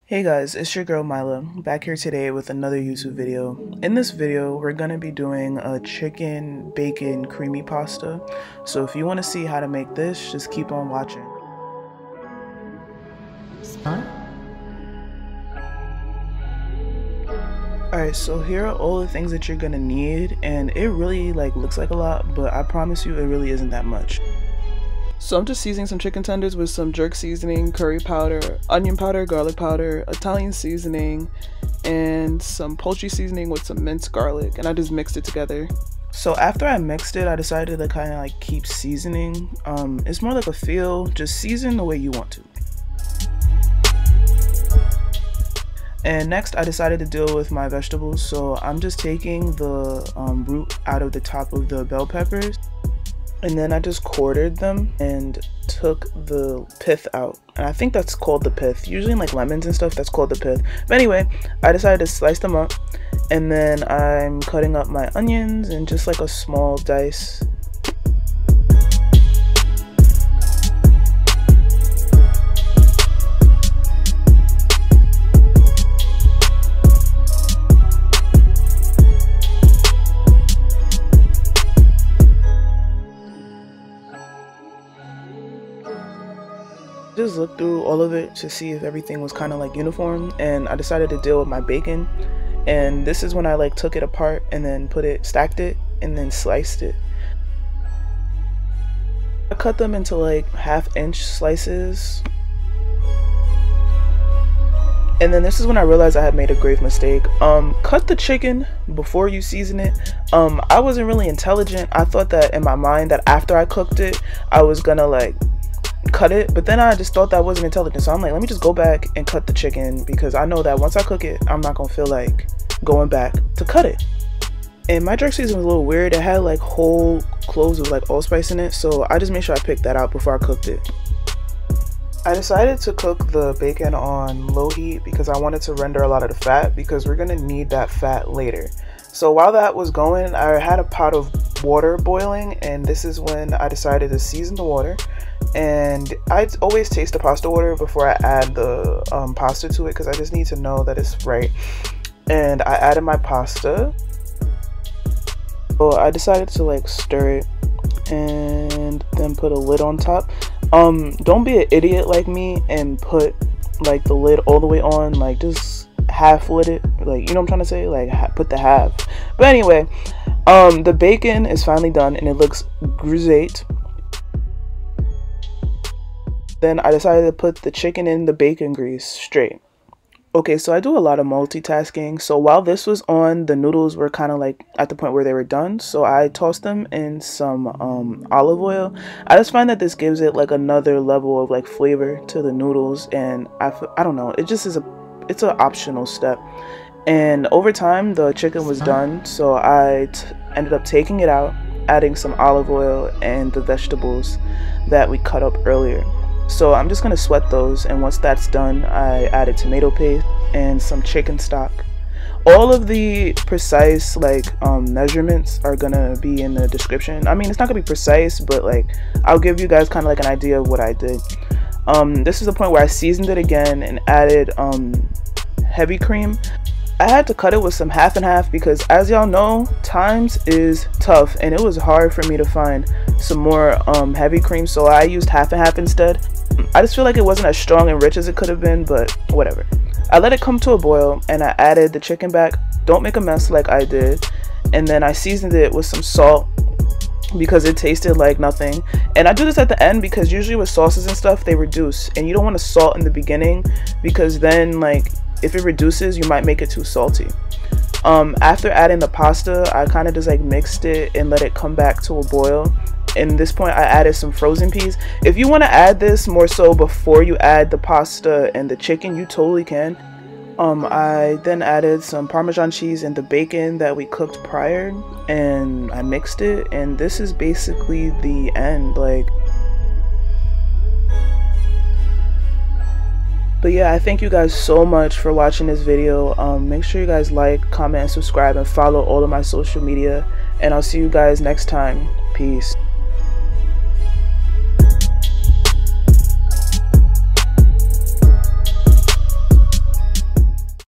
Hey guys, it's your girl Myla, back here today with another YouTube video. In this video, we're gonna be doing a chicken bacon creamy pasta. So if you want to see how to make this, just keep on watching. Alright, so here are all the things that you're gonna need, and it really looks like a lot, but I promise you it really isn't that much. So I'm just seasoning some chicken tenders with some jerk seasoning, curry powder, onion powder, garlic powder, Italian seasoning, and some poultry seasoning with some minced garlic, and I just mixed it together. So after I mixed it, I decided to kind of keep seasoning. It's more like a feel, just season the way you want to. And next I decided to deal with my vegetables, so I'm just taking the root out of the top of the bell peppers. And then I just quartered them and took the pith out. And I think that's called the pith. Usually in lemons and stuff, that's called the pith. But anyway, I decided to slice them up. And then I'm cutting up my onions in just a small dice. Just looked through all of it to see if everything was kind of uniform, and I decided to deal with my bacon. And this is when I took it apart and then stacked it and then sliced it. I cut them into half-inch slices. And then this is when I realized I had made a grave mistake. Cut the chicken before you season it. I wasn't really intelligent. I thought that in my mind that after I cooked it, I was gonna cut it, but then I just thought that wasn't intelligent, so I'm let me just go back and cut the chicken, because I know that once I cook it, I'm not gonna feel like going back to cut it. And my jerk season was a little weird. It had whole cloves with allspice in it, so I just made sure I picked that out before I cooked it. I decided to cook the bacon on low heat because I wanted to render a lot of the fat, because we're gonna need that fat later. So while that was going, I had a pot of water boiling, and this is when I decided to season the water. And I always taste the pasta water before I add the pasta to it, because I just need to know that it's right. And I added my pasta. So I decided to stir it and then put a lid on top. Don't be an idiot like me and put the lid all the way on, just half lid it, you know what I'm trying to say, put the half. But anyway, the bacon is finally done and it looks great. Then I decided to put the chicken in the bacon grease straight. Okay, so I do a lot of multitasking. So while this was on, the noodles were kind of at the point where they were done. So I tossed them in some olive oil. I just find that this gives it another level of flavor to the noodles, and I don't know, it just is it's an optional step. And over time the chicken was done, so I ended up taking it out, adding some olive oil and the vegetables that we cut up earlier. So I'm just gonna sweat those, and once that's done, I added tomato paste and some chicken stock. All of the precise measurements are gonna be in the description. I mean, it's not gonna be precise, but I'll give you guys kind of an idea of what I did. This is the point where I seasoned it again and added heavy cream. I had to cut it with some half and half because, as y'all know, times is tough, and it was hard for me to find some more heavy cream, so I used half and half instead. I just feel like it wasn't as strong and rich as it could have been, but whatever. I let it come to a boil and I added the chicken back. Don't make a mess like I did. And then I seasoned it with some salt because it tasted like nothing. And I do this at the end because usually with sauces and stuff, they reduce, and you don't want to salt in the beginning, because then if it reduces, you might make it too salty. After adding the pasta, I kind of just mixed it and let it come back to a boil. And this point, I added some frozen peas. If you want to add this more so before you add the pasta and the chicken, you totally can. I then added some parmesan cheese and the bacon that we cooked prior, and I mixed it, and this is basically the end. But yeah, I thank you guys so much for watching this video. Make sure you guys like, comment, and subscribe, and follow all of my social media, and I'll see you guys next time. Peace.